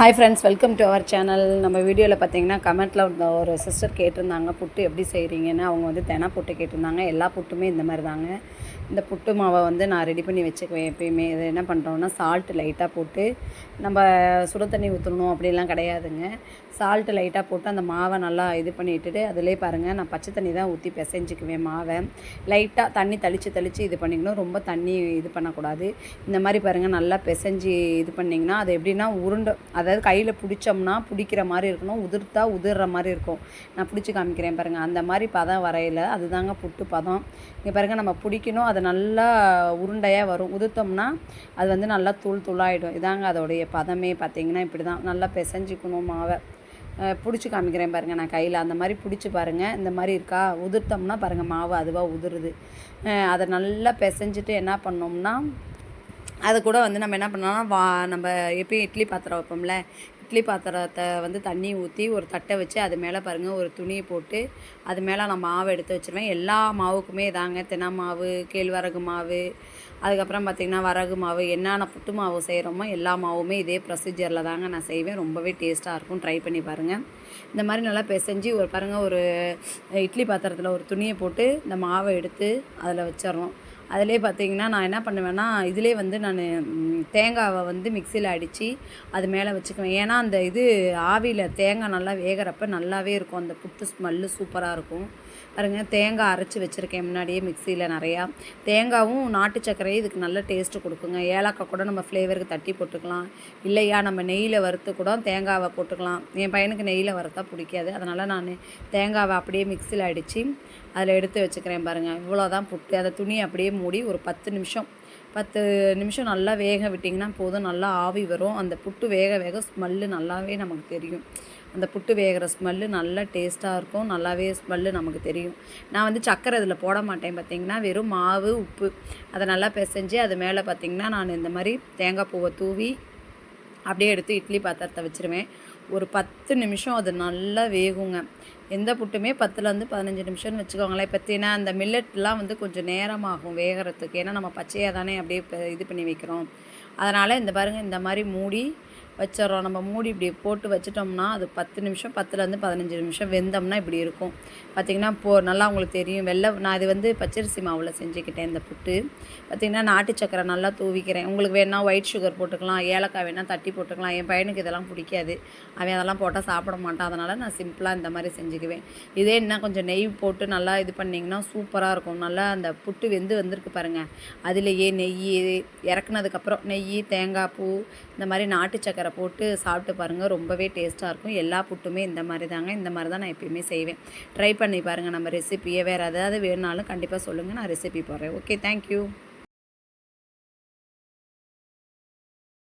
Hi friends, welcome to our channel. நம்ம வீடியோவில் பார்த்தீங்கன்னா கமெண்ட்டில் ஒரு சிஸ்டர் கேட்டிருந்தாங்க புட்டு எப்படி செய்கிறீங்கன்னு. அவங்க வந்து தெனை புட்டு கேட்டிருந்தாங்க. எல்லா புட்டுமே இந்த மாதிரி தாங்க. இந்த புட்டு மாவை வந்து நான் ரெடி பண்ணி வச்சுக்குவேன் எப்பயுமே. இது என்ன பண்ணுறோன்னா சால்ட்டு லைட்டாக போட்டு, நம்ம சுடு தண்ணி ஊற்றணும் அப்படிலாம் கிடையாதுங்க. சால்ட்டு லைட்டாக போட்டு அந்த மாவை நல்லா இது பண்ணிவிட்டுட்டு, அதிலே பாருங்கள் நான் பச்சை தண்ணி தான் ஊற்றி பிசைஞ்சிக்குவேன் மாவை. லைட்டாக தண்ணி தெளித்து இது பண்ணிக்கணும். ரொம்ப தண்ணி இது பண்ணக்கூடாது. இந்த மாதிரி பாருங்கள் நல்லா பிசைஞ்சு இது பண்ணிங்கன்னா அது எப்படின்னா உருண்டை, அதாவது கையில் பிடிச்சோம்னா பிடிக்கிற மாதிரி இருக்கணும், உதிர்த்தா உதிர்ற மாதிரி இருக்கும். நான் பிடிச்சி காமிக்கிறேன் பாருங்கள். அந்த மாதிரி பதம் வரையில் அதுதாங்க புட்டு பதம். இங்கே பாருங்கள் நம்ம பிடிக்கணும், அது நல்லா உருண்டையாக வரும். உதிர்த்தோம்னா அது வந்து நல்லா தூளாகிடும். இதாங்க அதோடைய பதமே. பார்த்திங்கன்னா இப்படி தான் நல்லா பிசைஞ்சிக்கணும் மாவை. பிடிச்சி காமிக்கிறேன் பாருங்கள் நான் கையில். அந்த மாதிரி பிடிச்சி பாருங்கள். இந்த மாதிரி இருக்கா, உதிர்த்தோம்னா பாருங்கள் மாவு அதுவாக உதிருது. அதை நல்லா பிசைஞ்சிட்டு என்ன பண்ணோம்னா, அது கூட வந்து நம்ம என்ன பண்ணோம்னா நம்ம எப்பயும் இட்லி பாத்திரம் வைப்போம்ல, இட்லி பாத்திரத்தை வந்து தண்ணி ஊற்றி ஒரு தட்டை வச்சு அது மேலே பாருங்கள் ஒரு துணியை போட்டு அது மேலே நான் மாவை எடுத்து வச்சுருவேன். எல்லா மாவுக்குமே இதாங்க, தினை மாவு, கேழ்வரகு மாவு, அதுக்கப்புறம் பார்த்திங்கன்னா வரகு மாவு, என்னென்ன புட்டு மாவு செய்கிறோமோ எல்லா மாவுமே இதே ப்ரொசீஜரில் தாங்க நான் செய்வேன். ரொம்பவே டேஸ்ட்டாக இருக்கும். ட்ரை பண்ணி பாருங்கள். இந்த மாதிரி நல்லா பிசைஞ்சு பாருங்கள் ஒரு இட்லி பாத்திரத்தில் ஒரு துணியை போட்டு இந்த மாவை எடுத்து அதில் வச்சிடறோம். அதிலே பார்த்திங்கன்னா நான் என்ன பண்ணுவேன்னா, இதிலே வந்து நான் தேங்காவை வந்து மிக்சியில் அடித்து அது மேலே வச்சுக்குவேன். ஏன்னா அந்த இது ஆவியில் தேங்காய் நல்லா வேகிறப்ப நல்லாவே இருக்கும். அந்த புட்டு ஸ்மெல்லு சூப்பராக இருக்கும். பாருங்கள், தேங்காய் அரைச்சி வச்சுருக்கேன் முன்னாடியே மிக்சியில் நிறையா. தேங்காயும் நாட்டு சர்க்கரையும் இதுக்கு நல்ல டேஸ்ட்டு கொடுக்குங்க. ஏலக்காய் கூட நம்ம ஃப்ளேவருக்கு தட்டி போட்டுக்கலாம். இல்லையா நம்ம நெய்யில் வறுத்து கூட தேங்காவை போட்டுக்கலாம். என் பையனுக்கு நெய்யில் வறுத்தா பிடிக்காது. அதனால் நான் தேங்காவை அப்படியே மிக்சியில் அடித்து அதில் எடுத்து வச்சுக்கிறேன் பாருங்கள். இவ்வளோதான் புட்டு. அந்த துணியை அப்படியே மூடி ஒரு 10 நிமிஷம் நல்லா வேக விட்டிங்கன்னா போதும். நல்லா ஆவி வரும். அந்த புட்டு வேக வேக ஸ்மெல்லு நல்லாவே நமக்கு தெரியும். அந்த புட்டு வேகிற ஸ்மெல்லு நல்லா டேஸ்ட்டாக இருக்கும். நல்லாவே ஸ்மெல்லு நமக்கு தெரியும். நான் வந்து சர்க்கரை இதில் போட மாட்டேன். பார்த்திங்கன்னா வெறும் மாவு, உப்பு அதை நல்லா பிசைஞ்சு அது மேலே பார்த்திங்கன்னா நான் இந்த மாதிரி தேங்காய் பூவை தூவி அப்படியே எடுத்து இட்லி பாத்திரத்தை வச்சுருவேன். ஒரு 10 நிமிஷம் அது நல்லா வேகுங்க. எந்த புட்டுமே 10லேருந்து 15 நிமிஷம்னு வச்சுக்கோங்களேன். பார்த்தீங்கன்னா அந்த மில்லட்லாம் வந்து கொஞ்சம் நேரமாகும் வேகிறதுக்கு. ஏன்னா நம்ம பச்சையாக தானே அப்படியே இது பண்ணி வைக்கிறோம். அதனால் இந்த பாருங்கள், இந்த மாதிரி மூடி வச்சிடறோம். நம்ம மூடி இப்படி போட்டு வச்சிட்டோம்னா அது 10 நிமிஷம், 10லேருந்து 15 நிமிஷம் வெந்தோம்னா இப்படி இருக்கும். பார்த்திங்கன்னா நல்லா உங்களுக்கு தெரியும். நான் இது வந்து பச்சரிசி மாவில் செஞ்சுக்கிட்டேன் இந்த புட்டு. பார்த்திங்கன்னா நாட்டு சக்கரை நல்லா தூவிக்கிறேன். உங்களுக்கு வேணால் ஒயிட் சுகர் போட்டுக்கலாம், ஏலக்காய் வேணால் தட்டி போட்டுக்கலாம். என் பையனுக்கு இதெல்லாம் பிடிக்காது. அவன் அதெல்லாம் போட்டால் சாப்பிட மாட்டான். அதனால் நான் சிம்பிளாக இந்த மாதிரி செஞ்சுக்குவேன். இதே என்ன கொஞ்சம் நெய் போட்டு நல்லா இது பண்ணிங்கன்னா சூப்பராக இருக்கும். நல்லா அந்த புட்டு வந்திருக்கு பாருங்கள். அதிலேயே நெய் இறக்குனதுக்கப்புறம் நெய், தேங்காய் பூ, இந்த மாதிரி நாட்டு சக்கரை போட்டு சாப்பிட்டு பாருங்கள். ரொம்பவே டேஸ்ட்டாக இருக்கும். எல்லா புட்டுமே இந்த மாதிரி தாங்க. இந்த மாதிரி தான் நான் எப்பயுமே செய்வேன். ட்ரை பண்ணி பாருங்கள் நம்ம ரெசிப்பியை. வேறு ஏதாவது வேணுனாலும் கண்டிப்பாக சொல்லுங்கள், நான் ரெசிபி போடுறேன். Okay, thank you.